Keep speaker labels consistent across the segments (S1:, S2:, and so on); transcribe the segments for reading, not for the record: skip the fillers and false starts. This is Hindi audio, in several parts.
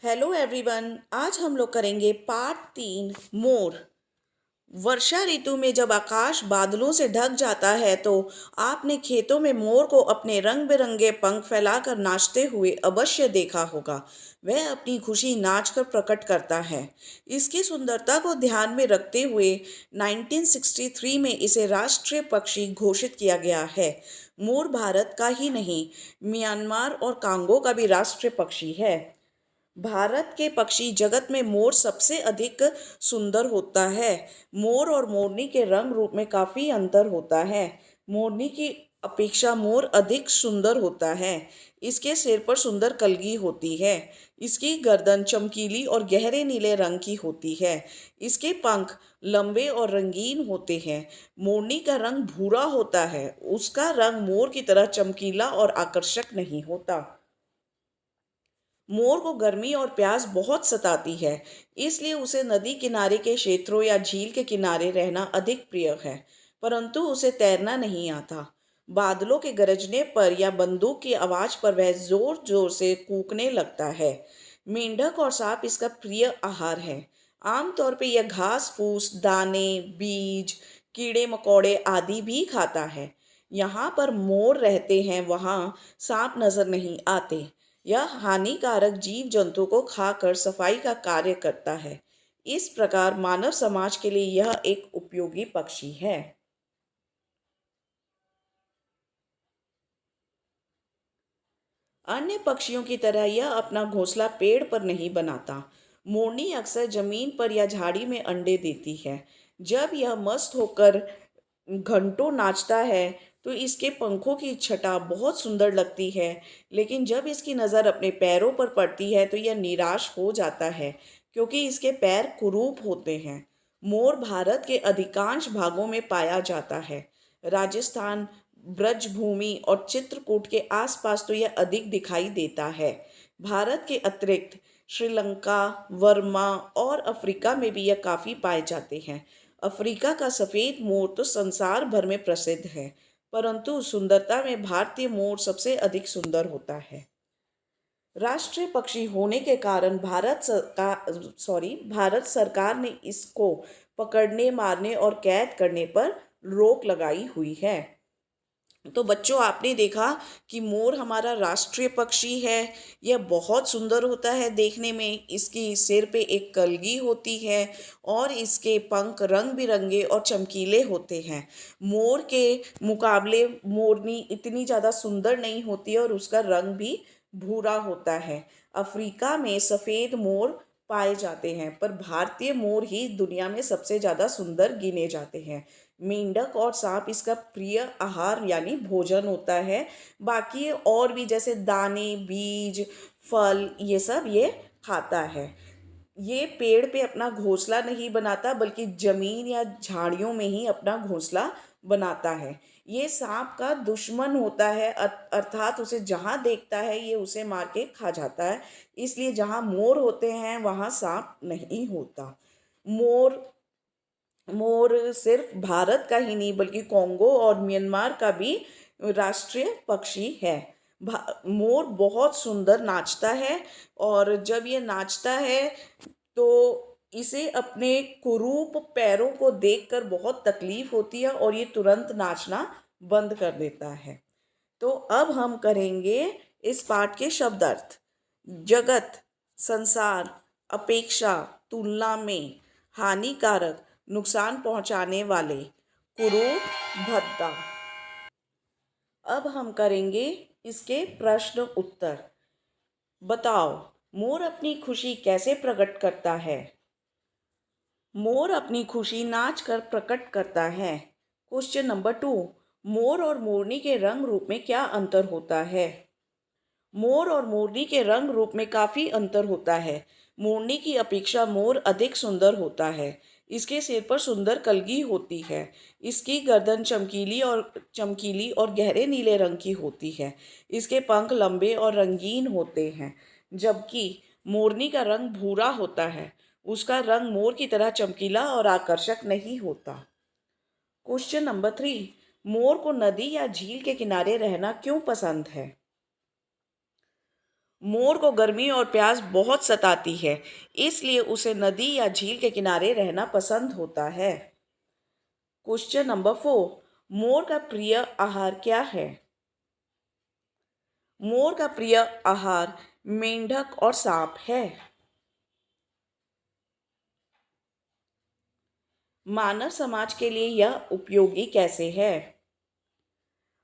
S1: Hello everyone. आज हम लोग करेंगे पार्ट 3 मोर। वर्षा ऋतु में जब आकाश बादलों से ढक जाता है तो आपने खेतों में मोर को अपने रंग बिरंगे पंख फैलाकर नाचते हुए अवश्य देखा होगा। वह अपनी खुशी नाचकर प्रकट करता है। इसकी सुंदरता को ध्यान में रखते हुए 1963 में इसे राष्ट्रीय पक्षी घोषित किया गया है। मोर भारत का ही नहीं, म्यांमार और कांगो का भी राष्ट्रीय पक्षी है। भारत के पक्षी जगत में मोर सबसे अधिक सुंदर होता है। मोर और मोरनी के रंग रूप में काफी अंतर होता है। मोरनी की अपेक्षा मोर अधिक सुंदर होता है। इसके सिर पर सुंदर कलगी होती है। इसकी गर्दन चमकीली और गहरे नीले रंग की होती है। इसके पंख लंबे और रंगीन होते हैं। मोरनी का रंग भूरा होता है। उसका रंग मोर की तरह चमकीला और आकर्षक नहीं होता। मोर को गर्मी और प्यास बहुत सताती है, इसलिए उसे नदी किनारे के क्षेत्रों या झील के किनारे रहना अधिक प्रिय है। परंतु उसे तैरना नहीं आता। बादलों के गरजने पर या बंदूक की आवाज पर वह जोर जोर से कूकने लगता है। मेंढक और सांप इसका प्रिय आहार है। आमतौर पर यह घास फूस, दाने, बीज, कीड़े मकोड़े आदि भी खाता है। यहाँ पर मोर रहते हैं, वहाँ सांप नजर नहीं आते। यह हानिकारक जीव जंतु को खाकर सफाई का कार्य करता है। इस प्रकार मानव समाज के लिए यह एक उपयोगी पक्षी है। अन्य पक्षियों की तरह यह अपना घोंसला पेड़ पर नहीं बनाता। मोरनी अक्सर जमीन पर या झाड़ी में अंडे देती है। जब यह मस्त होकर घंटों नाचता है तो इसके पंखों की छटा बहुत सुंदर लगती है, लेकिन जब इसकी नज़र अपने पैरों पर पड़ती है तो यह निराश हो जाता है, क्योंकि इसके पैर कुरूप होते हैं। मोर भारत के अधिकांश भागों में पाया जाता है। राजस्थान, ब्रजभूमि और चित्रकूट के आसपास तो यह अधिक दिखाई देता है। भारत के अतिरिक्त श्रीलंका, वर्मा और अफ्रीका में भी यह काफ़ी पाए जाते हैं। अफ्रीका का सफ़ेद मोर तो संसार भर में प्रसिद्ध है, परंतु सुंदरता में भारतीय मोर सबसे अधिक सुंदर होता है। राष्ट्रीय पक्षी होने के कारण भारत सरकार ने इसको पकड़ने, मारने और कैद करने पर रोक लगाई हुई है। तो बच्चों, आपने देखा कि मोर हमारा राष्ट्रीय पक्षी है। यह बहुत सुंदर होता है देखने में। इसकी सिर पे एक कलगी होती है और इसके पंख रंग बिरंगे और चमकीले होते हैं। मोर के मुकाबले मोरनी इतनी ज़्यादा सुंदर नहीं होती है और उसका रंग भी भूरा होता है। अफ्रीका में सफ़ेद मोर पाए जाते हैं, पर भारतीय मोर ही दुनिया में सबसे ज़्यादा सुंदर गिने जाते हैं। मेंढक और सांप इसका प्रिय आहार यानी भोजन होता है। बाकी और भी जैसे दाने, बीज, फल, ये सब ये खाता है। ये पेड़ पे अपना घोंसला नहीं बनाता, बल्कि जमीन या झाड़ियों में ही अपना घोंसला बनाता है। ये सांप का दुश्मन होता है, अर्थात उसे जहाँ देखता है ये उसे मार के खा जाता है। इसलिए जहाँ मोर होते हैं वहाँ सांप नहीं होता। मोर मोर सिर्फ भारत का ही नहीं बल्कि कॉन्गो और म्यांमार का भी राष्ट्रीय पक्षी है। मोर बहुत सुंदर नाचता है, और जब ये नाचता है तो इसे अपने कुरूप पैरों को देखकर बहुत तकलीफ होती है और ये तुरंत नाचना बंद कर देता है। तो अब हम करेंगे इस पाठ के शब्दार्थ। जगत, संसार, अपेक्षा, तुलना में, हानिकारक, नुकसान पहुंचाने वाले, कुरूप, भद्दा। अब हम करेंगे इसके प्रश्न उत्तर। बताओ, मोर अपनी खुशी कैसे प्रकट करता है? मोर अपनी खुशी नाच कर प्रकट करता है। क्वेश्चन नंबर 2, मोर और मोरनी के रंग रूप में क्या अंतर होता है? मोर और मोरनी के रंग रूप में काफ़ी अंतर होता है। मोरनी की अपेक्षा मोर अधिक सुंदर होता है। इसके सिर पर सुंदर कलगी होती है। इसकी गर्दन चमकीली और गहरे नीले रंग की होती है। इसके पंख लंबे और रंगीन होते हैं, जबकि मोरनी का रंग भूरा होता है। उसका रंग मोर की तरह चमकीला और आकर्षक नहीं होता। क्वेश्चन नंबर 3, मोर को नदी या झील के किनारे रहना क्यों पसंद है? मोर को गर्मी और प्यास बहुत सताती है, इसलिए उसे नदी या झील के किनारे रहना पसंद होता है। क्वेश्चन नंबर 4, मोर का प्रिय आहार क्या है? मोर का प्रिय आहार मेंढक और सांप है। मानव समाज के लिए यह उपयोगी कैसे है?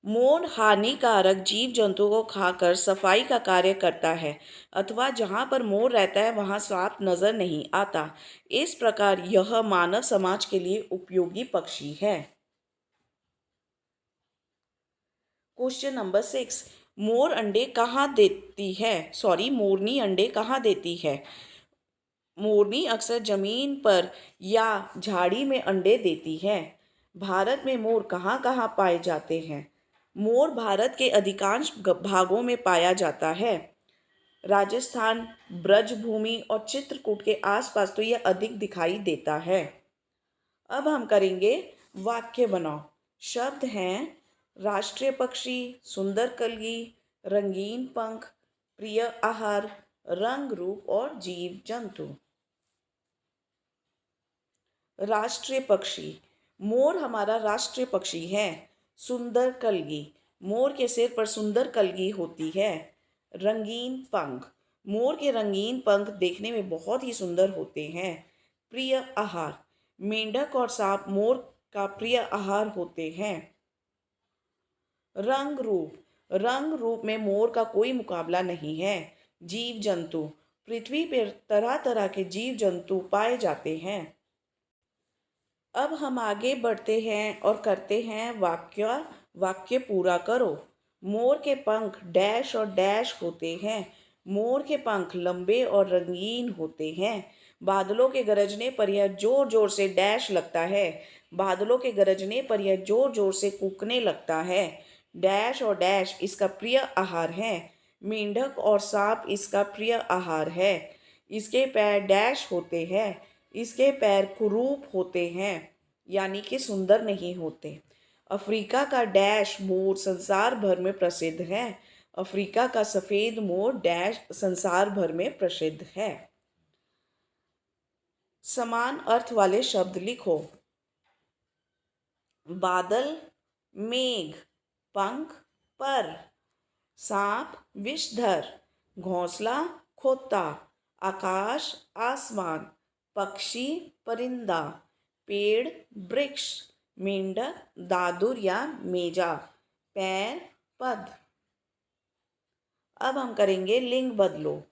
S1: मोर हानिकारक जीव जंतुओं को खाकर सफाई का कार्य करता है, अथवा जहाँ पर मोर रहता है वहाँ सांप नजर नहीं आता। इस प्रकार यह मानव समाज के लिए उपयोगी पक्षी है। क्वेश्चन नंबर 6, मोर अंडे कहाँ देती है? मोरनी अंडे कहाँ देती है? मोरनी अक्सर जमीन पर या झाड़ी में अंडे देती है। भारत में मोर कहाँ कहाँ पाए जाते हैं? मोर भारत के अधिकांश भागों में पाया जाता है। राजस्थान, ब्रजभूमि और चित्रकूट के आसपास तो यह अधिक दिखाई देता है। अब हम करेंगे वाक्य बनाओ। शब्द हैं राष्ट्रीय पक्षी, सुंदर कलगी, रंगीन पंख, प्रिय आहार, रंग रूप और जीव जंतु। राष्ट्रीय पक्षी, मोर हमारा राष्ट्रीय पक्षी है। सुंदर कलगी, मोर के सिर पर सुंदर कलगी होती है। रंगीन पंख, मोर के रंगीन पंख देखने में बहुत ही सुंदर होते हैं। प्रिय आहार, मेंढक और सांप मोर का प्रिय आहार होते हैं। रंग रूप, रंग रूप में मोर का कोई मुकाबला नहीं है। जीव जंतु, पृथ्वी पर तरह तरह के जीव जंतु पाए जाते हैं। अब हम आगे बढ़ते हैं और करते हैं वाक्य पूरा करो। मोर के पंख डैश और डैश होते हैं। मोर के पंख लंबे और रंगीन होते हैं। बादलों के गरजने पर यह जोर जोर से डैश लगता है। बादलों के गरजने पर यह जोर जोर से कूकने लगता है। डैश और डैश इसका प्रिय आहार है। मेंढक और सांप इसका प्रिय आहार है। इसके पैर डैश होते हैं। इसके पैर कुरूप होते हैं, यानी कि सुंदर नहीं होते। अफ्रीका का डैश मोर संसार भर में प्रसिद्ध है। अफ्रीका का सफेद मोर डैश संसार भर में प्रसिद्ध है। समान अर्थ वाले शब्द लिखो। बादल, मेघ, पंख, पर, सांप, विषधर, घोंसला, खोता, आकाश, आसमान, पक्षी, परिंदा, पेड़, वृक्ष, मेंढक, दादुर या मेजा, पैर, पद। अब हम करेंगे लिंग बदलो।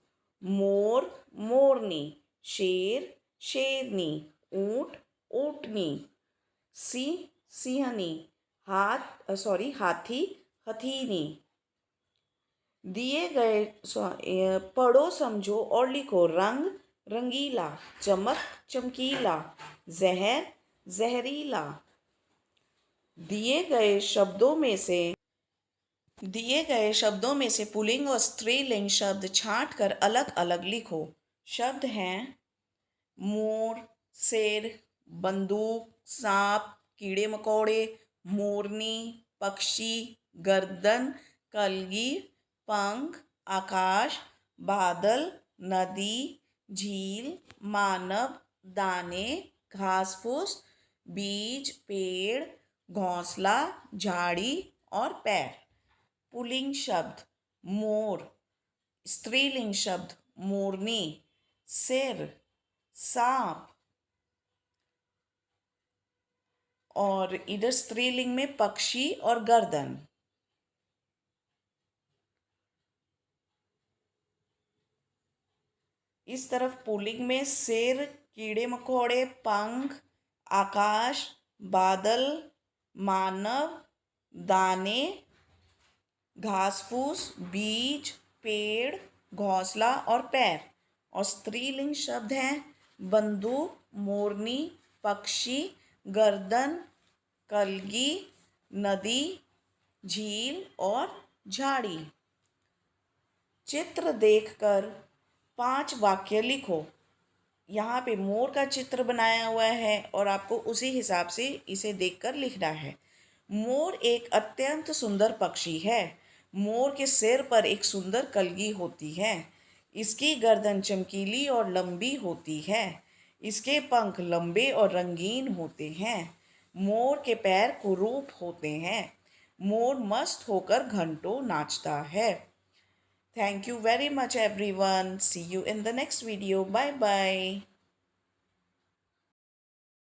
S1: मोर, मोरनी, शेर, शेरनी, ऊंट, ऊंटनी, सिंह, सिंहनी, हाथी, हथीनी। दिए गए पढ़ो, समझो और लिखो। रंग, रंगीला, चमक, चमकीला, जहर, जहरीला। दिए गए शब्दों में से पुल्लिंग और स्त्रीलिंग शब्द छांट कर अलग अलग लिखो। शब्द हैं मोर, शेर, बंदूक, सांप, कीड़े मकोड़े, मोरनी, पक्षी, गर्दन, कलगी, पंख, आकाश, बादल, नदी, झील, मानव, दाने, घास फूस, बीज, पेड़, घोंसला, झाड़ी और पैर। पुल्लिंग शब्द मोर, स्त्रीलिंग शब्द मोरनी, सिर, सांप, और इधर स्त्रीलिंग में पक्षी और गर्दन। इस तरफ पुल्लिंग में सिर, कीड़े मकोड़े, पंख, आकाश, बादल, मानव, दाने, घास फूस, बीज, पेड़, घोंसला और पैर। और स्त्रीलिंग शब्द हैं बंदूक, मोरनी, पक्षी, गर्दन, कलगी, नदी, झील और झाड़ी। चित्र देखकर 5 वाक्य लिखो। यहाँ पे मोर का चित्र बनाया हुआ है और आपको उसी हिसाब से इसे देखकर लिखना है। मोर एक अत्यंत सुंदर पक्षी है। मोर के सिर पर एक सुंदर कलगी होती है। इसकी गर्दन चमकीली और लंबी होती है। इसके पंख लंबे और रंगीन होते हैं। मोर के पैर कुरूप होते हैं। मोर मस्त होकर घंटों नाचता है। Thank you very much everyone. See you in the next video. Bye bye.